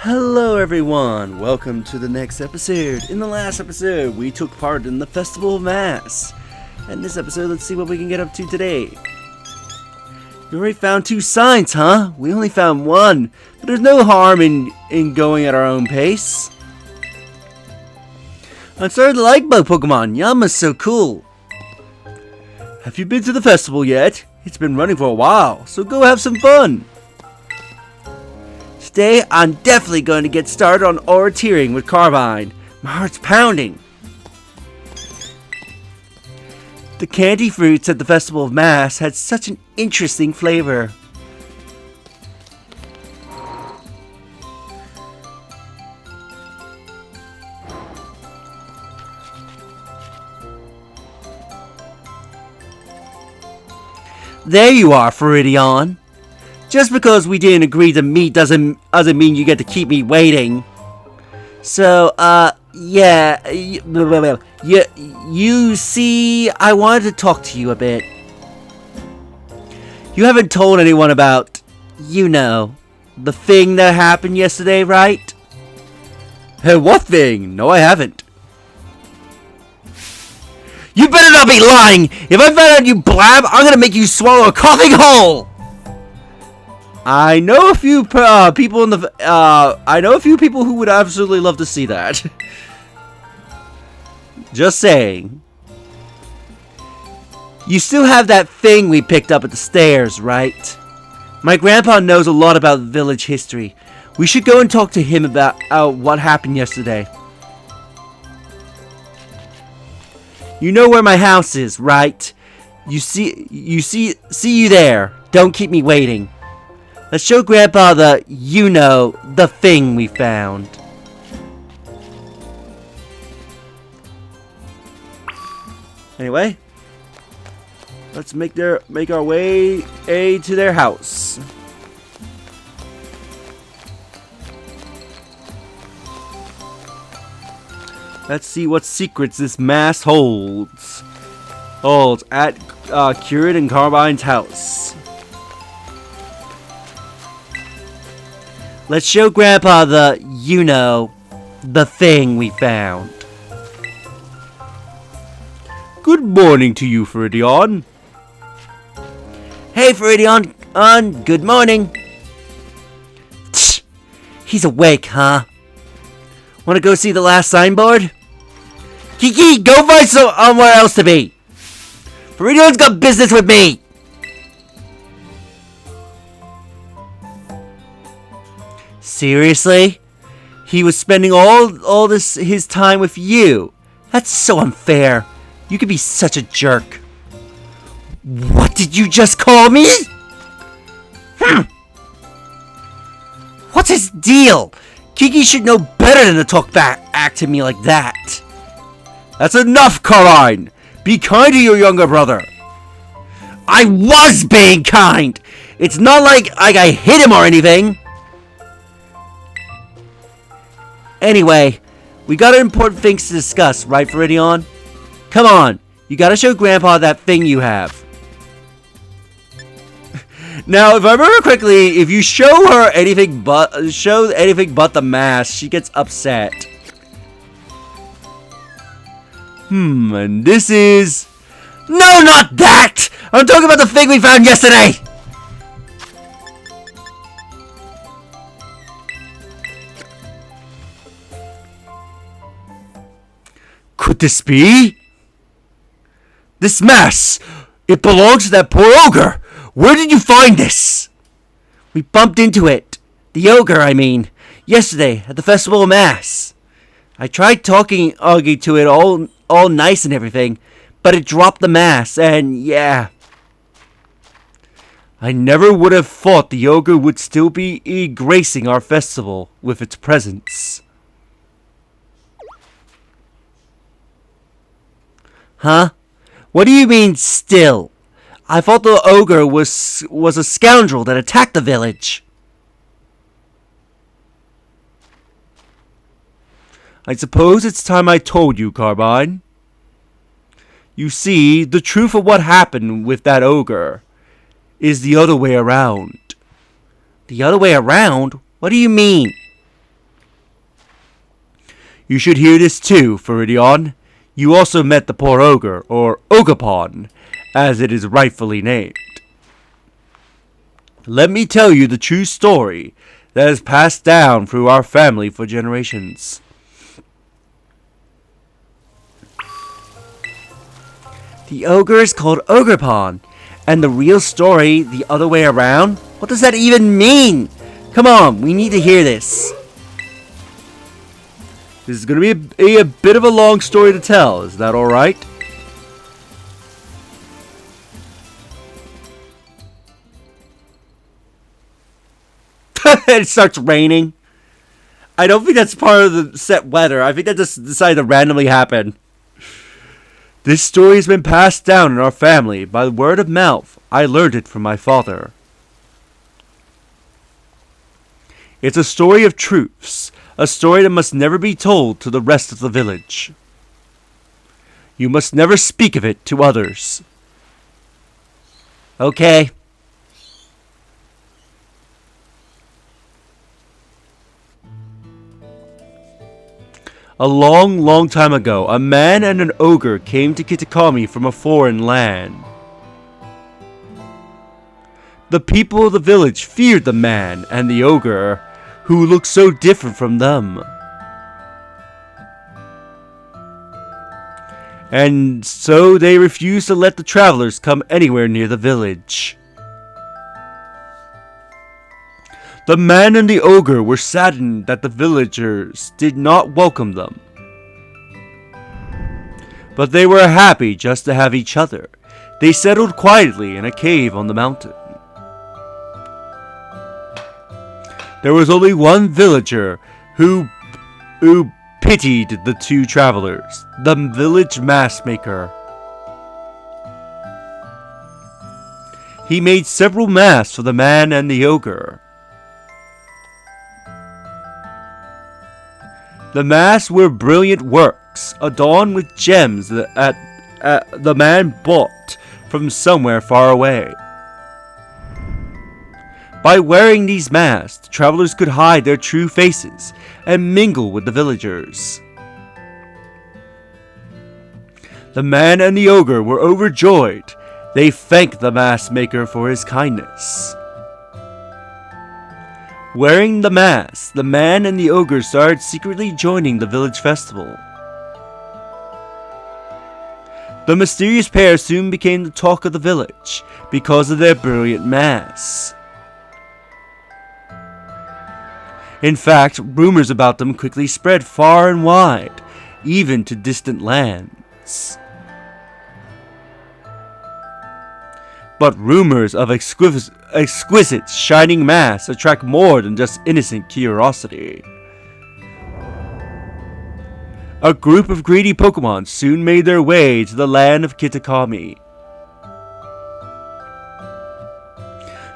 Hello everyone, welcome to the next episode. In the last episode, we took part in the Festival of Mass. And this episode, let's see what we can get up to today. You already found 2 signs, huh? We only found 1, but there's no harm in going at our own pace. I'm starting to like bug Pokemon. Yama's so cool. Have you been to the festival yet? It's been running for a while, so go have some fun. Today, I'm definitely going to get started on orienteering with Carbine. My heart's pounding. The candy fruits at the Festival of Mass had such an interesting flavor. There you are, Feridion. Just because we didn't agree to meet doesn't mean you get to keep me waiting. So, yeah, you see, I wanted to talk to you a bit. You haven't told anyone about, the thing that happened yesterday, right? Hey, what thing? No, I haven't. You better not be lying! If I find out you blab, I'm gonna make you swallow a coughing whole! I know a few people who would absolutely love to see that. Just saying. You still have that thing we picked up at the stairs, right? My grandpa knows a lot about village history. We should go and talk to him about what happened yesterday. You know where my house is, right? See you there. Don't keep me waiting. Let's show Grandpa the thing we found. Anyway, let's make our way to their house. Let's see what secrets this mass holds. Holds at Curate and Carbine's house. Let's show Grandpa the thing we found. Good morning to you, Feridion. Hey, Feridion. Good morning. Tch, he's awake, huh? Wanna go see the last signboard? Kiki, go find somewhere else to be. Feridion's got business with me. Seriously? He was spending all his time with you. That's so unfair. You could be such a jerk. What did you just call me? What's his deal? Kiki should know better than to talk back to me like that. That's enough, Caroline. Be kind to your younger brother. I was being kind. It's not like I hit him or anything. Anyway, we got important things to discuss, right, Feridion? Come on, you gotta show Grandpa that thing you have. Now, if I remember correctly, if you show her anything but the mask, she gets upset. And this is... No, not that! I'm talking about the thing we found yesterday! Could this be? This mass! It belongs to that poor ogre! Where did you find this? We bumped into it. The ogre, I mean. Yesterday, at the Festival of Mass. I tried talking to it all nice and everything, but it dropped the mass, and yeah. I never would have thought the ogre would still be gracing our festival with its presence. Huh? What do you mean, still? I thought the ogre was a scoundrel that attacked the village. I suppose it's time I told you, Carbine. You see, the truth of what happened with that ogre is the other way around. The other way around? What do you mean? You should hear this too, Feridion. You also met the poor ogre, or Ogerpon, as it is rightfully named. Let me tell you the true story that has passed down through our family for generations. The ogre is called Ogerpon, and the real story the other way around? What does that even mean? Come on, we need to hear this. This is going to be a bit of a long story to tell. Is that alright? It starts raining. I don't think that's part of the set weather. I think that just decided to randomly happen. This story has been passed down in our family by word of mouth. I learned it from my father. It's a story of truths, a story that must never be told to the rest of the village. You must never speak of it to others. Okay. A long, long time ago, a man and an ogre came to Kitakami from a foreign land. The people of the village feared the man and the ogre, who looked so different from them. And so they refused to let the travelers come anywhere near the village. The man and the ogre were saddened that the villagers did not welcome them. But they were happy just to have each other. They settled quietly in a cave on the mountain. There was only one villager who pitied the two travelers, the village mask maker. He made several masks for the man and the ogre. The masks were brilliant works, adorned with gems that the man bought from somewhere far away. By wearing these masks, travelers could hide their true faces and mingle with the villagers. The man and the ogre were overjoyed. They thanked the mask maker for his kindness. Wearing the mask, the man and the ogre started secretly joining the village festival. The mysterious pair soon became the talk of the village because of their brilliant masks. In fact, rumors about them quickly spread far and wide, even to distant lands. But rumors of exquisite shining masks attract more than just innocent curiosity. A group of greedy Pokémon soon made their way to the land of Kitakami.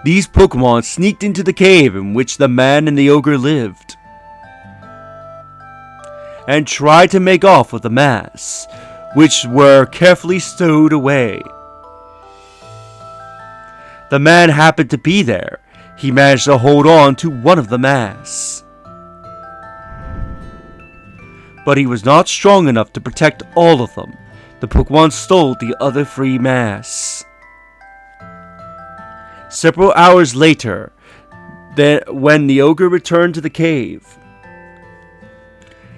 These Pokémon sneaked into the cave in which the man and the ogre lived, and tried to make off with the masks, which were carefully stowed away. The man happened to be there. He managed to hold on to one of the masks, but he was not strong enough to protect all of them. The Pokémon stole the other 3 masks. Several hours later, when the ogre returned to the cave,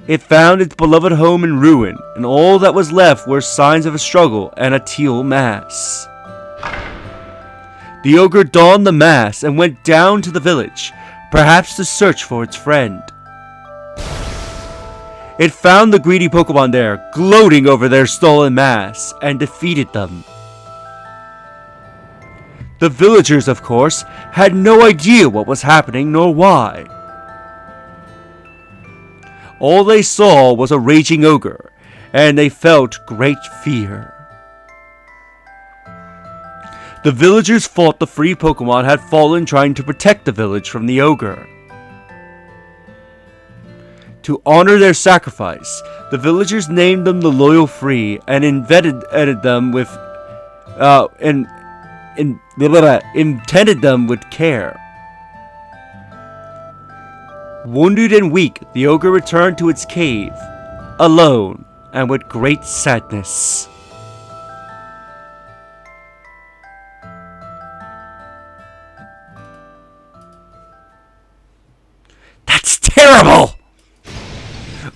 it found its beloved home in ruin, and all that was left were signs of a struggle and a teal mask. The ogre donned the mask and went down to the village, perhaps to search for its friend. It found the greedy Pokémon there, gloating over their stolen masks, and defeated them. The villagers, of course, had no idea what was happening nor why. All they saw was a raging ogre, and they felt great fear. The villagers thought the 3 Pokémon had fallen trying to protect the village from the ogre. To honor their sacrifice, the villagers named them the Loyal 3 and intended them with care. Wounded and weak, the ogre returned to its cave, alone, and with great sadness. That's terrible!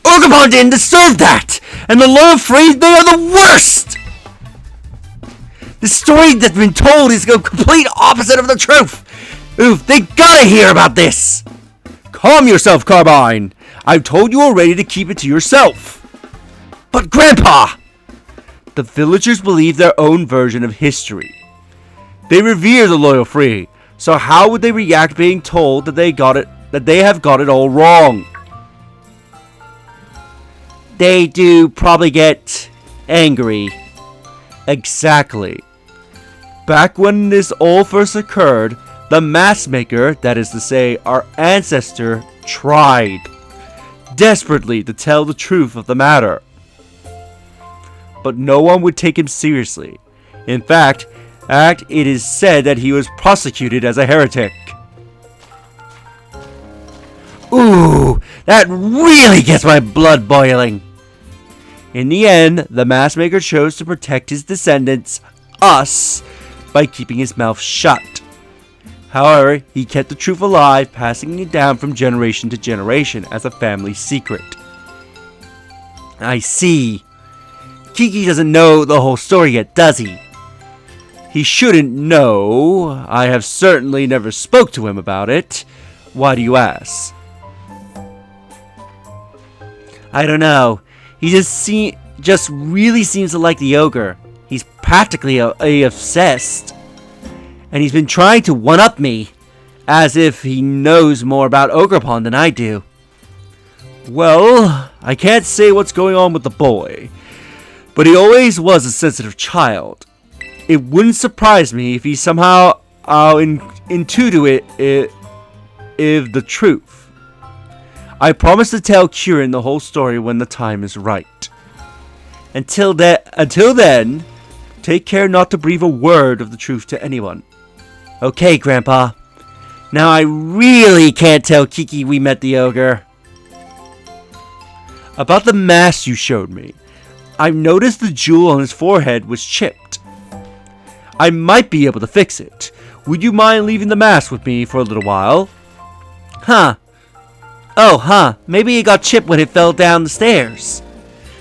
Ogerpon didn't deserve that! And the loyal free, they are the worst! The story that's been told is the complete opposite of the truth! Oof, they gotta hear about this! Calm yourself, Carbine! I've told you already to keep it to yourself! But Grandpa! The villagers believe their own version of history. They revere the loyal free, so how would they react being told that they have got it all wrong? They do probably get angry. Exactly. Back when this all first occurred, the mask maker, that is to say, our ancestor, tried desperately to tell the truth of the matter. But no one would take him seriously. In fact, it is said that he was prosecuted as a heretic. Ooh, that really gets my blood boiling. In the end, the mask maker chose to protect his descendants, us, by keeping his mouth shut. However, he kept the truth alive, passing it down from generation to generation as a family secret. I see. Kiki doesn't know the whole story yet, does he? He shouldn't know. I have certainly never spoke to him about it. Why do you ask? I don't know. He just really seems to like the ogre. He's practically obsessed. And he's been trying to one-up me, as if he knows more about Ogerpon than I do. Well, I can't say what's going on with the boy, but he always was a sensitive child. It wouldn't surprise me if he somehow into it if the truth. I promise to tell Kieran the whole story when the time is right. Until then, take care not to breathe a word of the truth to anyone. Okay, Grandpa. Now I really can't tell Kiki we met the ogre. About the mask you showed me. I've noticed the jewel on his forehead was chipped. I might be able to fix it. Would you mind leaving the mask with me for a little while? Huh. Oh, huh. Maybe it got chipped when it fell down the stairs.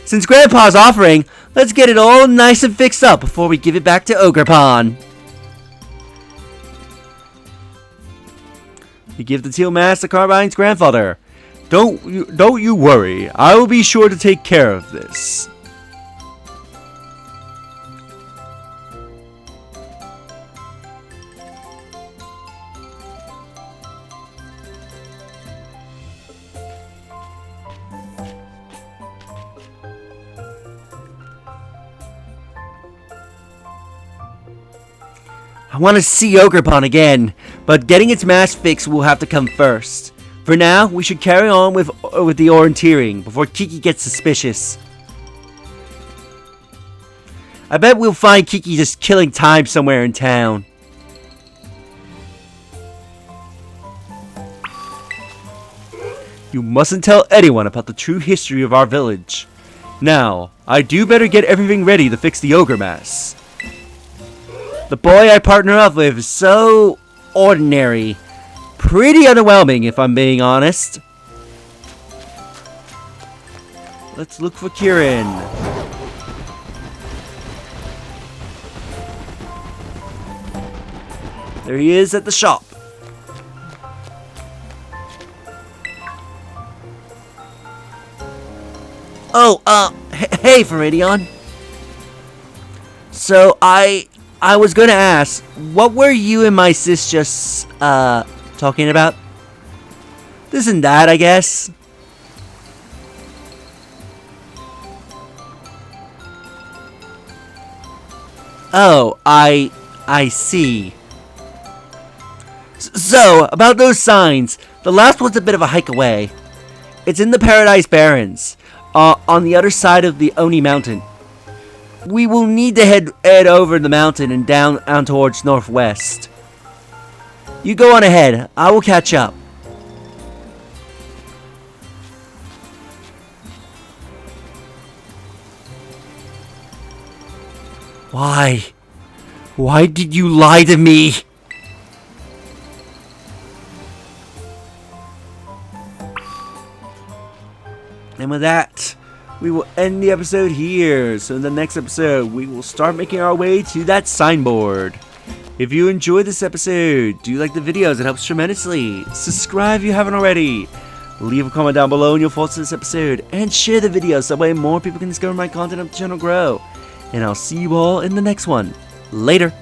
Since Grandpa's offering, let's get it all nice and fixed up before we give it back to Ogerpon. You give the teal mask to Carbine's grandfather. Don't you worry. I will be sure to take care of this. I want to see Ogerpon again, but getting its mask fixed will have to come first. For now, we should carry on with the orienteering before Kiki gets suspicious. I bet we'll find Kiki just killing time somewhere in town. You mustn't tell anyone about the true history of our village. Now, I do better get everything ready to fix the ogre mask. The boy I partner up with is so ordinary. Pretty underwhelming, if I'm being honest. Let's look for Kieran. There he is at the shop. Oh, hey, Viridion. So, I was gonna ask, what were you and my sis just, talking about? This and that, I guess. Oh, I see. So, about those signs, the last one's a bit of a hike away. It's in the Paradise Barrens, on the other side of the Oni Mountain. We will need to head over the mountain and down towards northwest. You go on ahead. I will catch up. Why? Why did you lie to me? And with that, we will end the episode here. So in the next episode, we will start making our way to that signboard. If you enjoyed this episode, do you like the videos? It helps tremendously. Subscribe if you haven't already. Leave a comment down below on your thoughts on this episode. And share the video so that way more people can discover my content and help the channel grow. And I'll see you all in the next one. Later.